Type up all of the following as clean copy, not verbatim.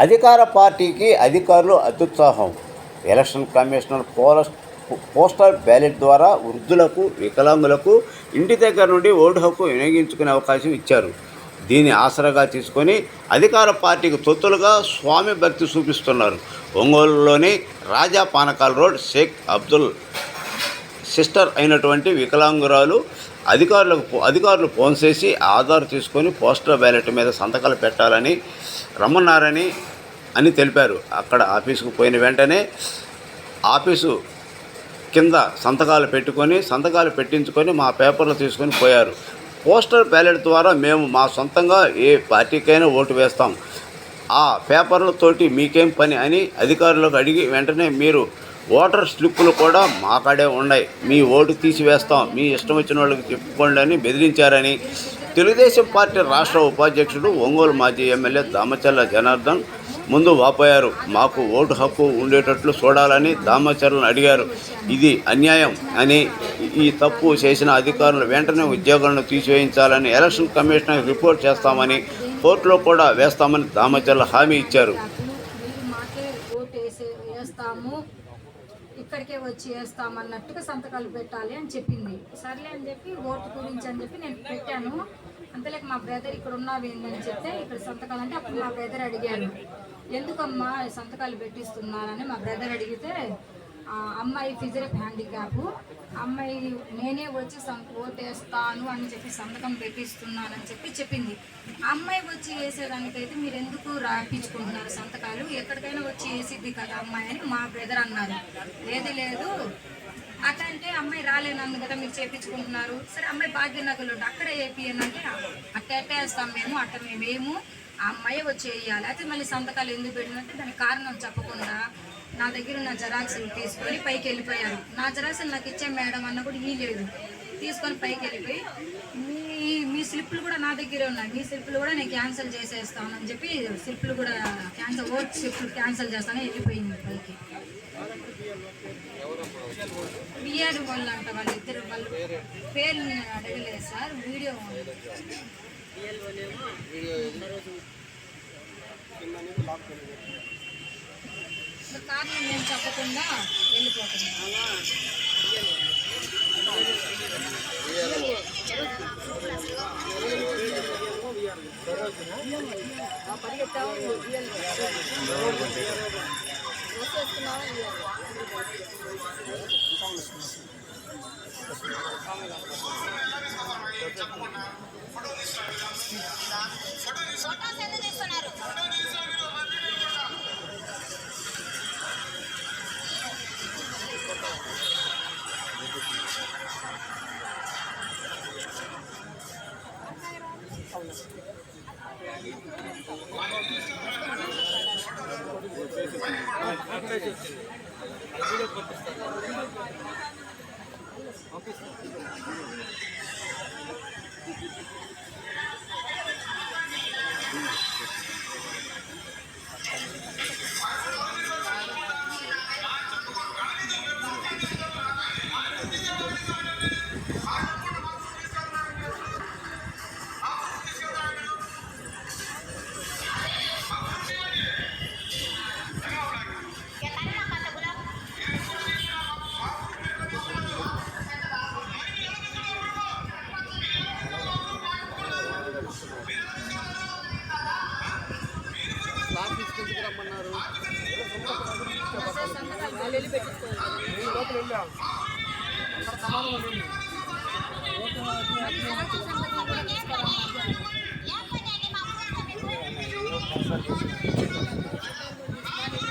అధికార పార్టీకి అధికారులు అత్యుత్సాహం. ఎలక్షన్ కమిషనర్ పోస్టల్ బ్యాలెట్ ద్వారా వృద్ధులకు, వికలాంగులకు ఇంటి దగ్గర నుండి ఓటు హక్కు వినియోగించుకునే అవకాశం ఇచ్చారు. దీన్ని ఆసరాగా తీసుకొని అధికార పార్టీకి తొత్తులుగా స్వామి భక్తి చూపిస్తున్నారు. ఒంగోలులోని రాజా పానకాల్ రోడ్ షేక్ అబ్దుల్ సిస్టర్ అయినటువంటి వికలాంగురాలు అధికారులు ఫోన్ చేసి ఆధార్ తీసుకొని పోస్టల్ బ్యాలెట్ మీద సంతకాలు పెట్టాలని రమ్మన్నారని తెలిపారు. అక్కడ ఆఫీసుకు పోయిన వెంటనే ఆఫీసు కింద సంతకాలు పెట్టించుకొని మా పేపర్లు తీసుకొని పోయారు. పోస్టల్ బ్యాలెట్ ద్వారా మేము మా సొంతంగా ఏ పార్టీకైనా ఓటు వేస్తాం, ఆ పేపర్లతోటి మీకేం పని అని అధికారులకు అడిగి వెంటనే మీరు ఓటర్ స్లిప్పులు కూడా మా కాడే ఉన్నాయి, మీ ఓటు తీసివేస్తాం, మీ ఇష్టం వచ్చిన వాళ్ళకి చెప్పుకోండి అని బెదిరించారని తెలుగుదేశం పార్టీ రాష్ట్ర ఉపాధ్యక్షుడు, ఒంగోలు మాజీ ఎమ్మెల్యే దామచర్ల జనార్దన్ ముందు వాపోయారు. మాకు ఓటు హక్కు ఉండేటట్లు చూడాలని దామచర్లను అడిగారు. ఇది అన్యాయం అని, ఈ తప్పు చేసిన అధికారులు వెంటనే ఉద్యోగాలను తీసివేయించాలని ఎలక్షన్ కమిషనర్ రిపోర్ట్ చేస్తామని, కోర్టులో కూడా వేస్తామని దామచర్ల హామీ ఇచ్చారు. ఇక్కడికే వచ్చి వేస్తామన్నట్టుగా సంతకాలు పెట్టాలి అని చెప్పింది. సర్లే అని చెప్పి ఓటు గురించి అని చెప్పి నేను పెట్టాను. అంతలేక మా బ్రదర్ ఇక్కడ ఉన్నావు ఏంటని చెప్తే ఇక్కడ సంతకాలు అంటే అప్పుడు మా బ్రదర్ అడిగాను, ఎందుకమ్మా సంతకాలు పెట్టిస్తున్నారని మా బ్రదర్ అడిగితే, అమ్మాయి ఫిజికల్ హ్యాండిక్యాప్, అమ్మాయి నేనే వచ్చి ఓటేస్తాను అని చెప్పి సంతకం పెట్టిస్తున్నానని చెప్పింది. అమ్మాయి వచ్చి వేసేదానికైతే మీరు ఎందుకు రాపించుకుంటున్నారు సంతకాలు, ఎక్కడికైనా వచ్చి వేసిద్ది కదా అమ్మాయి అని మా బ్రదర్ అన్నారు. లేదు అట్టంటే అమ్మాయి రాలేనందు కదా మీరు చేయించుకుంటున్నారు. సరే అమ్మాయి భాగ్యనగర్లో అక్కడే వేపియనంటే అట్ట వేస్తాం మేము, అట్ట మేమేము ఆ అమ్మాయి వచ్చి వేయాలి. అయితే మళ్ళీ సంతకాలు ఎందుకు పెట్టినంటే దానికి కారణం చెప్పకుండా నా దగ్గర ఉన్న జెరాక్స్లు తీసుకొని పైకి వెళ్ళిపోయారు. నా జెరాక్స్లు నాకు ఇచ్చే మేడం అన్న కూడా లేదు, తీసుకొని పైకి వెళ్ళిపోయి మీ స్లిప్పులు కూడా నా దగ్గరే ఉన్నాయి, మీ స్లిప్పులు కూడా నేను క్యాన్సిల్ చేసేస్తాను అని చెప్పి స్లిప్పులు కూడా ఓట్ స్లిప్పులు క్యాన్సిల్ చేస్తానని వెళ్ళిపోయింది పైకి. బిఆర్ వాళ్ళు అంట, వాళ్ళిద్దరు వాళ్ళు పేర్లు నేను అడగలేదు సార్, వీడియో కారణం నేను చెప్పకుండా వెళ్ళిపోతున్నాను.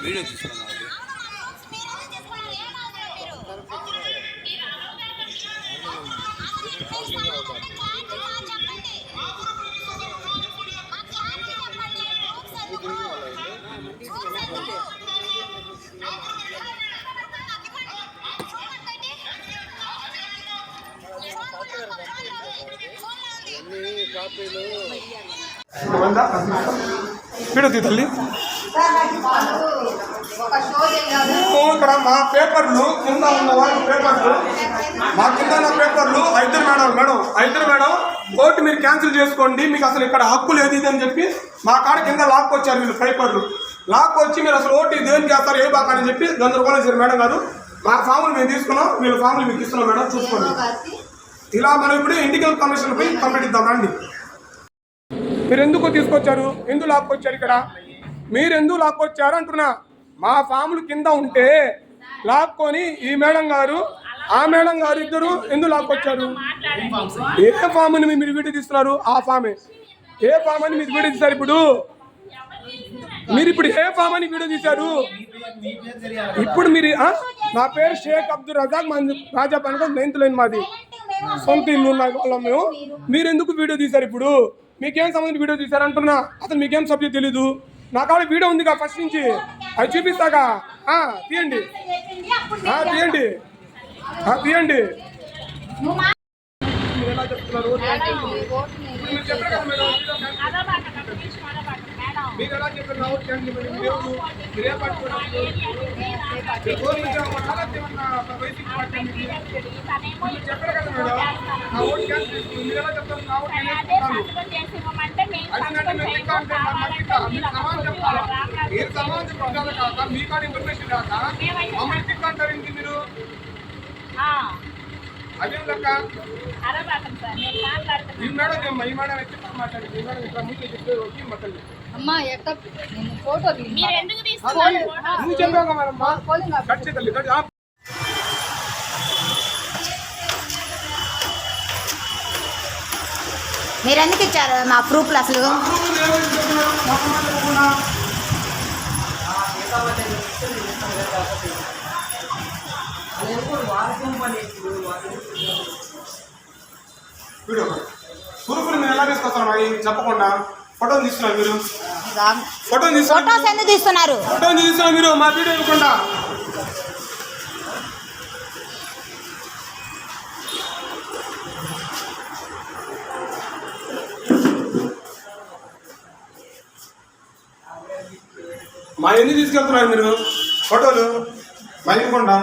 వీడియో తీసుకున్నాను. వీడియో తల్లి ఇక్కడ మా పేపర్లు కింద ఉన్న వాళ్ళ పేపర్లు, మా కింద ఉన్న పేపర్లు ఐదురు మేడం ఓటు మీరు క్యాన్సిల్ చేసుకోండి, మీకు అసలు ఇక్కడ హక్కు లేదు ఇది అని చెప్పి మా కాడ కింద లాక్కొచ్చారు వీళ్ళు పేపర్లు. లాక్ వచ్చి మీరు అసలు ఓటు దేనికి వేస్తారు ఏ బాగా అని చెప్పి గందరగోళం చేశారు మేడం గారు. మా ఫామ్లు మేము తీసుకున్నాం, వీళ్ళ ఫామ్లు మీకు ఇస్తున్నాం మేడం, చూసుకోండి. ఇలా మనం ఇప్పుడు ఎన్నికల కమిషన్ పోయి కంప్లీట్ ఇద్దాం రండి. మీరు ఎందుకు తీసుకొచ్చారు, ఎందుకు లాక్కొచ్చారు ఇక్కడ, మీరు ఎందుకు లాక్కొచ్చారు అంటున్నా. మా ఫామ్లు కింద ఉంటే లాక్కొని ఈ మేడం గారు ఆ మేడం గారు ఇద్దరు ఎందుకు లాక్కొచ్చారు? ఏ ఫామ్ అని మీరు వీడియో తీస్తున్నారు? ఆ ఫామే ఏ ఫామ్ అని మీరు వీడియో తీశారు? ఇప్పుడు మీరు ఏ ఫామ్ అని వీడియో తీశారు? ఇప్పుడు మీరు నా పేరు షేక్ అబ్దుల్ రజాక్, రాజా పనుకో 9th లైన్ మాది, సొంత ఇల్లు ఉన్నాయి వాళ్ళం మేము. మీరు ఎందుకు వీడియో తీశారు? ఇప్పుడు మీకేం సంబంధించి వీడియో తీశారు అంటున్నా. అసలు మీకేం సబ్జెక్ట్ తెలీదు. నా కాడ వీడియో ఉందిగా ఫస్ట్ నుంచి, అది చూపిస్తాగా. తీయండి తీయండి తీయండి. మీరు ఎలా చెప్తున్నారు? మీరు చెప్పారు కదా మేడం, మీరు ఎలా చెప్పారు? మీరే పట్టుకున్నారు చెప్పారు కదా మేడం, నా ఓటు క్యాన్సిల్ చేసుకున్నారు. మీరు ఎలా చెప్తారు నా ఓటు మీరు సమాధానం చెప్తారా? మీరు సమాధానం చెప్పాలి కాక మీ కాడ ఇన్ఫర్మేషన్ కాక మమ్మల్ని తిక్కంటారు ఇంటి మీరు. అదేం లెక్క? ఈ మేడం ఏమ్మా, ఈ మేడం ఎత్తి మాట్లాడింది, ఈ మేడం ఇట్లా ముందు చెప్పే వచ్చి మక్కలు నువ్వు చెప్పావు మేడం, కట్ చేయాలి కట్. మీరు ఎందుకు ఇచ్చారు మా ప్రూఫ్లు అసలు? ప్రూఫ్లు మీరు ఎలా తీసుకొస్తారు మరి చెప్పకుండా? ఫోటోలు తీస్తున్నారు మీరు, ఫొటోస్ ఎందుకు తీస్తున్నారు? ఫోటోలు తీస్తున్నారు మీరు, మా వీడియో ఇవ్వకుండా. మా ఎందుకు తీసుకెళ్తున్నారు మీరు ఫోటోలు మా ఇవ్వకుండా?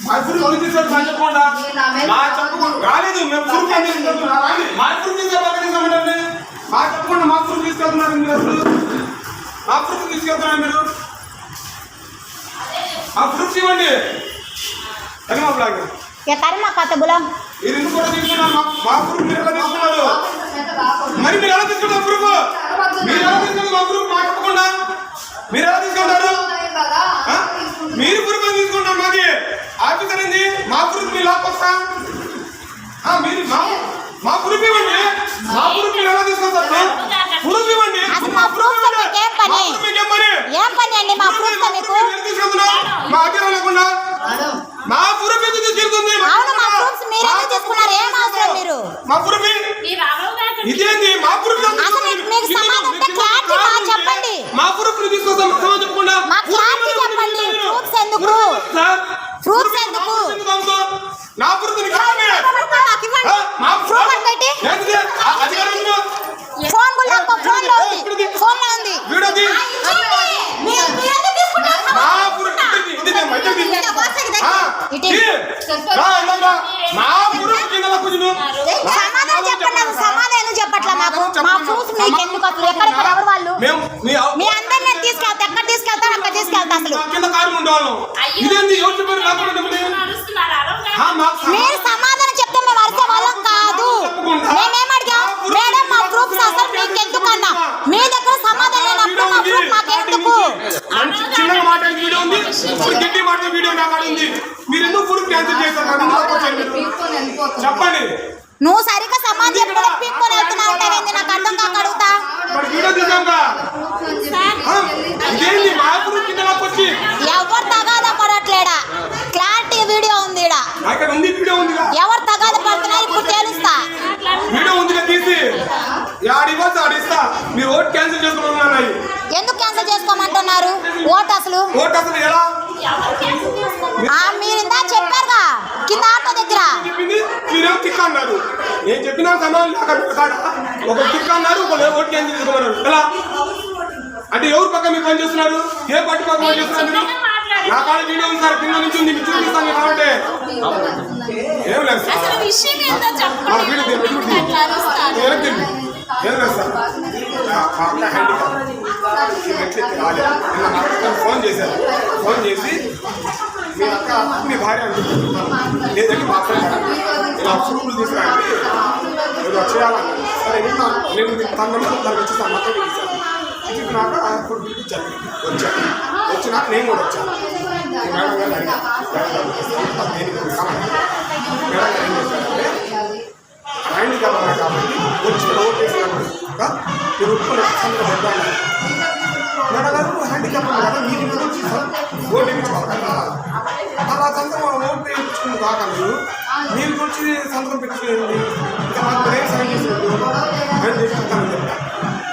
మా ప్రూఫ్ తీసుకెళ్తున్నారు మా చెప్పకుండా, మా చెప్పకుండా రాలేదు. మేము ప్రూఫ్ మా ప్రూఫ్ తీసుకెళ్తామంటే మా చెప్పకుండా మా ప్రూఫ్ తీసుకెళ్తున్నారు మీరు. అసలు మా ప్రూఫ్ తీసుకెళ్తున్నారు మీరు, ఆ ప్రూఫ్ ఇవ్వండి. మా బ్లాగ్ మీరు ఎందుకు కూడా తీసుకున్నారు? మా ప్రూఫ్ మీరు ఎలా తీసుకున్నారు? మరి మీరు ఎలా తీసుకుంటారు ప్రూఫ్? మీరు ఎలా తీసుకుంటారు మా ప్రూఫ్? మా చెప్పకుండా మీరు ఎలా తీసుకుంటారు? మీరు ప్రూఫ్ అని తీసుకుంటారు. మాది ఆఫీసర్ ఏంది? మా ప్రూఫ్ మీరు లాక్కొస్తా. మీరు మా ప్రూఫ్ ఇవ్వండి. మా ప్రూఫ్ మీరు ఎలా తీసుకుంటారు? ప్రూఫ్ ఇవ్వండి. మా ప్రూఫ్ మీకేం పని? ఏం పని అండి మా ప్రూఫ్? మా అధికారం లేకుండా మా ప్రూఫ్ ఎందుకు తీసుకెళ్తుంది? అవును, మా ప్రూఫ్స్ మీరు ఎందుకు తీసుకున్నారు? ఏం అవసరం మీరు? మా ప్రూఫ్ ఇదేంది? మా ప్రూఫ్ అసలు మీకు సమాధానం ఉంటే క్లారిటీ చెప్పండి. మా ప్రూఫ్ తీసుకొస్తాం చెప్పకుండా మా క్లారిటీ చెప్పండి. ప్రూఫ్స్ ఎందుకు? ప్రూఫ్స్ ఎందుకు? నా ప్రూఫ్ ఫోన్ ఫోన్ లో ఉంది, ఫోన్ లో ఉంది. సమాధానం చెప్పండి. సమాధానం చెప్పట్లా మాకు. మా ప్రూఫ్ మీకు ఎందుకు? అసలు ఎక్కడెక్కడ ఎవరు వాళ్ళు? మీ అందరినీ తీసుకెళ్తా, ఎక్కడ తీసుకెళ్తారు అక్కడ తీసుకెళ్తా. అసలు మీరు సమాధానం చెప్తే మేము అరిసే వాళ్ళం కాదు. మేమేం అడిగాం? మేడం మా ప్రూఫ్స్ అసలు మీకు ఎందుకన్నా? మీ దగ్గర సమాధానం లేనప్పుడు మా ప్రూఫ్ మాకెందుకు? చిన్నగా మాట వీడియో ఉంది, గట్టి మాట వీడియో నా కాడ ఉంది. మీరు ఎందుకు ప్రూఫ్ క్యాన్సిల్ చేస్తారు? చెప్పండి. నువ్వు సరిగ్గా సమాధానం చెప్పడం పీక్కొని వెళ్తున్నా ఉంటావేంది? నాకు అర్థం కాక అడుగుతా. ఎవరు తగాదా పడట్లేడా? క్లారిటీ వీడియో ఉంది. ఎవరు తగాదా పడుతున్నారు ఇప్పుడు తెలుస్తా. ఎందుకు క్యాన్సిల్ చేసుకోమంటున్నారు ఓటు? అసలు మీరు ఇందా చెప్పారుగా కింద ఆటో దగ్గర. మీరేం తిక్క అన్నారు? నేను చెప్పిన సమాధానం ఒక తిక్క అన్నారు, ఒక ఓటు క్యాన్సిల్ చేసుకోమన్నారు. ఎలా అంటే ఎవరు పక్క మీరు పని చేస్తున్నారు? ఏ పార్టీ పక్క పని చేస్తున్నారు? నా కాడ వీడియో ఉంది సార్, కింద నుంచి ఉంది, మీకు చూపిస్తాను కాబట్టి ఏం లేదు సార్. అసలు విషయం ఏంటో ఆ, చెప్పండి. వీడియో తీయండి, వీడియో తీయండి. అట్లా అరుస్తారు. ఏం లేదు ఏం లేదు సార్. మా అక్క హ్యాండిక్యాప్ ఎట్లెక్కి రాలేదు. నిన్న మా అక్కకి ఫోన్ చేశారు. ఫోన్ చేసి మీ అక్క మీ భార్య అనుకుంటున్నాను లేదండి మా అక్క ఇలా ప్రూఫ్లు తీసుకురండి ఏదో చేయాలన్నారు. సరే నేను తన నెంబర్ తనకు ఇచ్చేస్తాను. మొత్తం ఇచ్చాను. ఇచ్చినాక ఇప్పుడు పిలిపించాను. వచ్చాను. వచ్చినాక నేను కూడా వచ్చాను. మేడం గారు అడిగాను. మేడం గారు ఏం చేశారంటే హ్యాండిక్యాప్ అన్నారు కాబట్టి వచ్చి ఓటేసాను మీరు ఒప్పుకున్న పెట్టాను. మేడం గారు హ్యాండిక్యాప్ అన్నారు కదా మీరు వచ్చి ఓటు వేయించుకోవాలి కదా. అలా సంతకం ఓటు వేయించుకుని కాక మీరు వచ్చి సంతకం పెట్టుకునేది ఇంకా నాకు ఏం సాయం చేసినట్టు అని చెప్తాను చెప్తాను.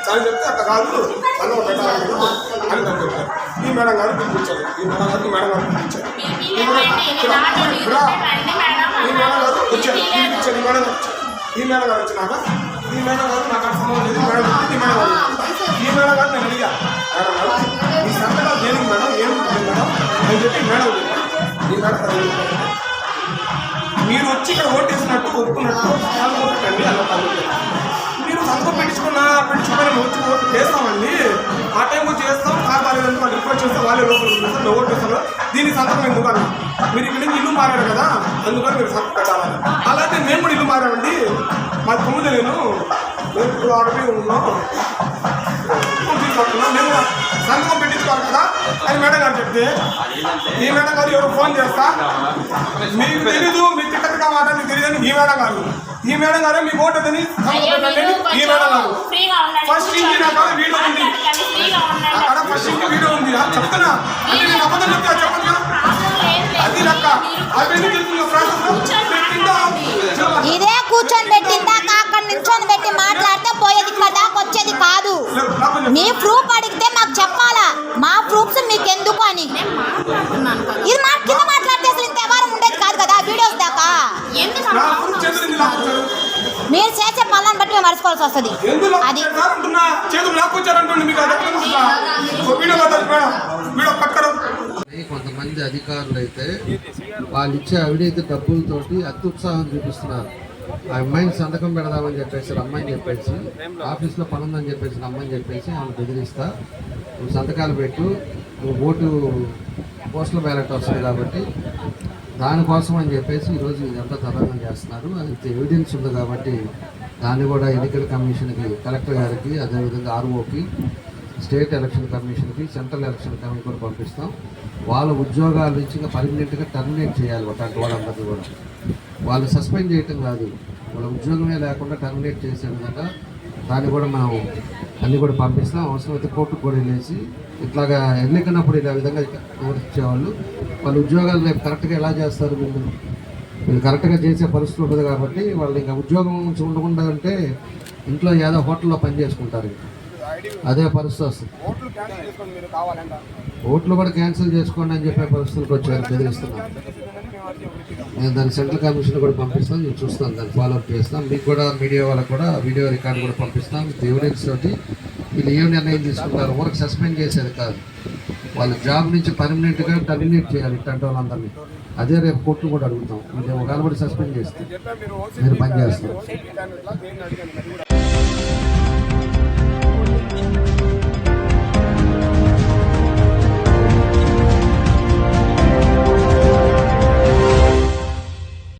చాలా చెప్తే అట్లా కాదు సంతకం పెట్టాలి అని తను చెప్తారు. ఈ మేడం గారు పిలిపించారు. ఈ మేడం గారికి మేడం గారు పిలిపించారు. ఈ మేడం గారు వచ్చారు. పిలిపించారు. ఈ మేడం గారు వచ్చారు. ఈ మేడం గారు వచ్చినాక ఈ మేడం గారు నాకు అర్థం లేదు. మేడం ఈ మేడం గారు ఈ మేడం గారు నేను అడిగా మేడం గారు ఈ సంతకాలు దేనికి మేడం ఏముంటుంది మేడం అని చెప్పి మేడం ఈ మేడం గారు మీరు వచ్చి ఇక్కడ ఓటేసినట్టు ఒప్పుకున్నట్టు సంతకం పెట్టండి అన్న మీరు సంతకం పెట్టుకుని వచ్చి ఓటు చేస్తామండి. ఆ టైం వచ్చి చేస్తాం. కాపాలేదంటే వాళ్ళు రిక్వెస్ట్ చేస్తే వాళ్ళే లోపల చేస్తారు. మేము ఓటు చేస్తాం. దీని సంతకం ఎందుకన్నా మీరు ఇక్కడ నుంచి ఇల్లు మారారు కదా అందుకని మీరు సంతకం పెట్టాలని. అలాగే మేము కూడా ఇల్లు మారామండి. మాది తొమ్మిది నేను ఇప్పుడు ఆడపై ఉన్నాం తీసుకుంటున్నాం. మేము సంతకం పెట్టించుకోవాలి కదా అని మేడం గారు చెప్తే ఈ మేడం గారు ఎవరు ఫోన్ చేస్తా మీకు తెలీదు మీకు టికెట్గా మాట మీకు తెలియదని ఈ మేడం గారు ఈ మేడం గారు మీ ఓటు అని ఈ మేడం గారు ఫస్ట్ ఇంటి నాకు వీడియో ఉంది. అక్కడ ఫస్ట్ ఇంటి వీడియో ఉంది చెప్తున్నా అంటే నేను అబద్ధం చెప్తా చెప్పదు అది లెక్క అవన్నీ తెలుస్తుంది ప్రాసెస్ ఇదే కూర్చొని పెట్టిందాక అక్కడ నిల్చొని పెట్టి మాట్లాడితే పోయేది కదా వచ్చేది కాదు. మీ ప్రూఫ్ అడిగితే మాకు చెప్పాలా మా ప్రూఫ్స్ మీకు ఎందుకు అని. ఇది మా కింద మాట్లాడితే అసలు ఇంత వ్యవహారం ఉండేది కాదు కదా వీడియోస్ దాకా. మీరు చేసే పనులను బట్టి మేము మర్చిపోవాల్సి వస్తుంది. అది కొంతమంది అధికారులు అయితే వాళ్ళు ఇచ్చే అవినీతి డబ్బులతోటి అత్యుత్సాహం చూపిస్తున్నారు. ఆ అమ్మాయిని సంతకం పెడదామని చెప్పేసి రమ్మని చెప్పేసి ఆఫీస్లో పని ఉందని చెప్పేసి రమ్మని చెప్పేసి ఆమెను బెదిరిస్తా నువ్వు సంతకాలు పెట్టు నువ్వు ఓటు పోస్టల్ బ్యాలెట్ వస్తుంది కాబట్టి దానికోసం అని చెప్పేసి ఈరోజు ఇదంతా తతంగం చేస్తున్నారు. అది ఎవిడెన్స్ ఉంది కాబట్టి దాన్ని కూడా ఎన్నికల కమిషన్కి కలెక్టర్ గారికి అదేవిధంగా ఆర్ఓకి స్టేట్ ఎలక్షన్ కమిషన్కి సెంట్రల్ ఎలక్షన్ కమిషన్ కూడా పంపిస్తాం. వాళ్ళ ఉద్యోగాల నుంచి ఇంకా పర్మనెంట్గా టర్మినేట్ చేయాలి అట్లాంటి వాళ్ళందరినీ కూడా. వాళ్ళు సస్పెండ్ చేయటం కాదు వాళ్ళ ఉద్యోగమే లేకుండా టర్మినేట్ చేసే విధంగా దాన్ని కూడా మనం అన్నీ కూడా పంపిస్తాం. అవసరమైతే కోర్టుకు కూడా వెళ్ళేసి ఇట్లాగా ఎన్నికన్నప్పుడు ఇలా విధంగా ఇచ్చేవాళ్ళు వాళ్ళ ఉద్యోగాలు రేపు కరెక్ట్గా ఎలా చేస్తారు వీళ్ళు కరెక్ట్గా చేసే పరిస్థితి ఉండదు కాబట్టి వాళ్ళు ఇంకా ఉద్యోగం నుంచి ఉండకుండా అంటే ఇంట్లో ఏదో హోటల్లో పని చేసుకుంటారు. అదే పరిస్థితి వస్తుంది. ఓట్లు కూడా క్యాన్సిల్ చేసుకోండి అని చెప్పే పరిస్థితులకు వచ్చారు బెదిరిస్తున్నాం. నేను దాన్ని సెంట్రల్ కమిషన్ కూడా పంపిస్తాను. నేను చూస్తాను దాన్ని ఫాలోఅప్ చేస్తాం. మీకు కూడా మీడియా వాళ్ళకు కూడా వీడియో రికార్డు కూడా పంపిస్తాం. ఎవిడెన్స్ తోటి వీళ్ళు ఏం నిర్ణయం తీసుకుంటారు ఊరికి సస్పెండ్ చేసేది కాదు వాళ్ళ జాబ్ నుంచి పర్మనెంట్గా టర్మినేట్ చేయాలి ఇట్లాంటి వాళ్ళందరినీ. అదే రేపు కోర్టులు కూడా అడుగుతాం. మీరు ఒకవేళ కూడా సస్పెండ్ చేస్తే మీరు పని చేస్తారు.